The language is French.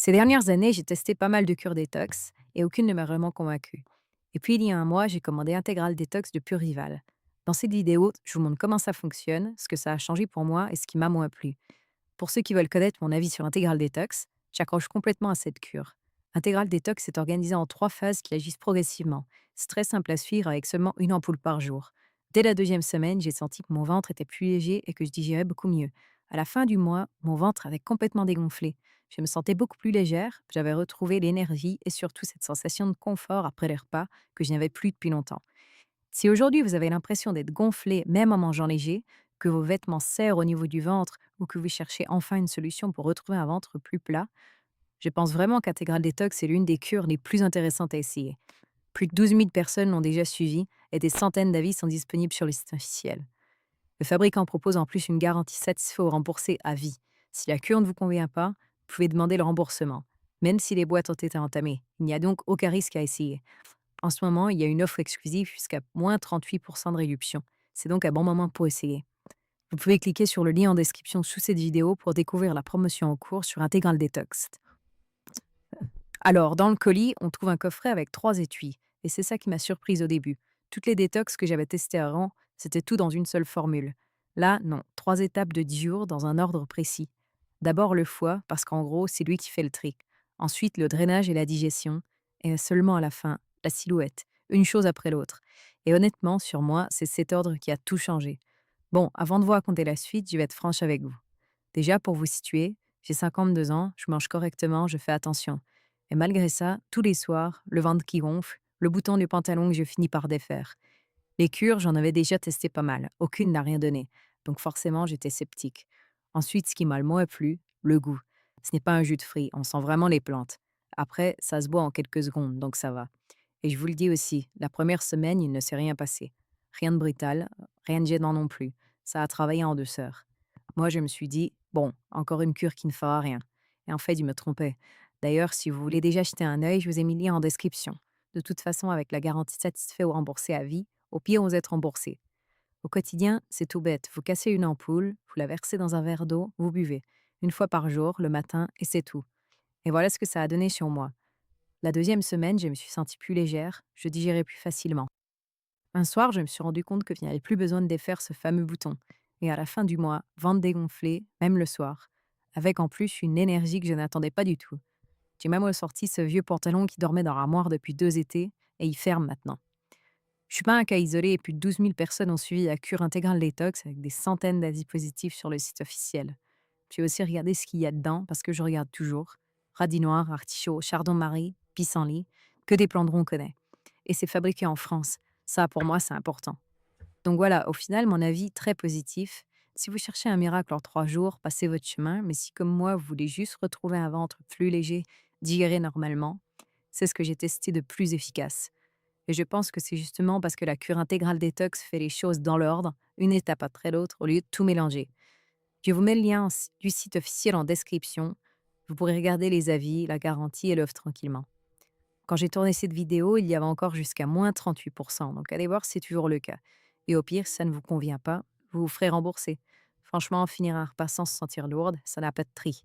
Ces dernières années, j'ai testé pas mal de cures détox et aucune ne m'a vraiment convaincue. Et puis, il y a un mois, j'ai commandé Intégral Détox de Purival. Dans cette vidéo, je vous montre comment ça fonctionne, ce que ça a changé pour moi et ce qui m'a moins plu. Pour ceux qui veulent connaître mon avis sur Intégral Détox, j'accroche complètement à cette cure. Intégral Détox est organisé en 3 phases qui agissent progressivement. C'est très simple à suivre avec seulement une ampoule par jour. Dès la deuxième semaine, j'ai senti que mon ventre était plus léger et que je digérais beaucoup mieux. À la fin du mois, mon ventre avait complètement dégonflé. Je me sentais beaucoup plus légère, j'avais retrouvé l'énergie et surtout cette sensation de confort après les repas que je n'avais plus depuis longtemps. Si aujourd'hui vous avez l'impression d'être gonflé même en mangeant léger, que vos vêtements serrent au niveau du ventre ou que vous cherchez enfin une solution pour retrouver un ventre plus plat, je pense vraiment qu'Intégral Détox est l'une des cures les plus intéressantes à essayer. Plus de 12 000 personnes l'ont déjà suivi et des centaines d'avis sont disponibles sur le site officiel. Le fabricant propose en plus une garantie satisfait ou remboursée à vie. Si la cure ne vous convient pas, vous pouvez demander le remboursement, même si les boîtes ont été entamées. Il n'y a donc aucun risque à essayer. En ce moment, il y a une offre exclusive jusqu'à moins 38% de réduction. C'est donc un bon moment pour essayer. Vous pouvez cliquer sur le lien en description sous cette vidéo pour découvrir la promotion en cours sur Integral Detox. Alors, dans le colis, on trouve un coffret avec 3 étuis. Et c'est ça qui m'a surprise au début. Toutes les détox que j'avais testées avant, c'était tout dans une seule formule. Là, non, 3 étapes de 10 jours dans un ordre précis. D'abord le foie, parce qu'en gros, c'est lui qui fait le tri. Ensuite, le drainage et la digestion. Et seulement à la fin, la silhouette. Une chose après l'autre. Et honnêtement, sur moi, c'est cet ordre qui a tout changé. Bon, avant de vous raconter la suite, je vais être franche avec vous. Déjà, pour vous situer, j'ai 52 ans, je mange correctement, je fais attention. Et malgré ça, tous les soirs, le ventre qui gonfle, le bouton du pantalon que je finis par défaire. Les cures, j'en avais déjà testé pas mal. Aucune n'a rien donné. Donc forcément, j'étais sceptique. Ensuite, ce qui m'a le moins plu, le goût. Ce n'est pas un jus de fruits, on sent vraiment les plantes. Après, ça se boit en quelques secondes, donc ça va. Et je vous le dis aussi, la première semaine, il ne s'est rien passé. Rien de brutal, rien de gênant non plus. Ça a travaillé en douceur. Moi, je me suis dit, bon, encore une cure qui ne fera rien. Et en fait, je me trompais. D'ailleurs, si vous voulez déjà jeter un œil, je vous ai mis le lien en description. De toute façon, avec la garantie satisfait ou remboursé à vie, au pire, vous êtes remboursé. Au quotidien, c'est tout bête. Vous cassez une ampoule, vous la versez dans un verre d'eau, vous buvez. Une fois par jour, le matin, et c'est tout. Et voilà ce que ça a donné sur moi. La deuxième semaine, je me suis sentie plus légère, je digérais plus facilement. Un soir, je me suis rendu compte que je n'avais plus besoin de défaire ce fameux bouton. Et à la fin du mois, ventre dégonflé, même le soir. Avec en plus une énergie que je n'attendais pas du tout. J'ai même ressorti ce vieux pantalon qui dormait dans l'armoire depuis 2 étés, et il ferme maintenant. Je suis pas un cas isolé et plus de 12 000 personnes ont suivi la cure intégrale détox avec des centaines d'avis positifs sur le site officiel. J'ai aussi regardé ce qu'il y a dedans parce que je regarde toujours. Radis noir, artichaut, chardon-marie, pissenlit, que des plants de qu'on connaît. Et c'est fabriqué en France. Ça, pour moi, c'est important. Donc voilà, au final, mon avis très positif. Si vous cherchez un miracle en 3 jours, passez votre chemin. Mais si, comme moi, vous voulez juste retrouver un ventre plus léger, digérer normalement, c'est ce que j'ai testé de plus efficace. Et je pense que c'est justement parce que la cure intégrale détox fait les choses dans l'ordre, une étape après l'autre, au lieu de tout mélanger. Je vous mets le lien du site officiel en description. Vous pourrez regarder les avis, la garantie et l'offre tranquillement. Quand j'ai tourné cette vidéo, il y avait encore jusqu'à moins 38%, donc allez voir si c'est toujours le cas. Et au pire, si ça ne vous convient pas, vous vous ferez rembourser. Franchement, finir un repas sans se sentir lourde, ça n'a pas de prix.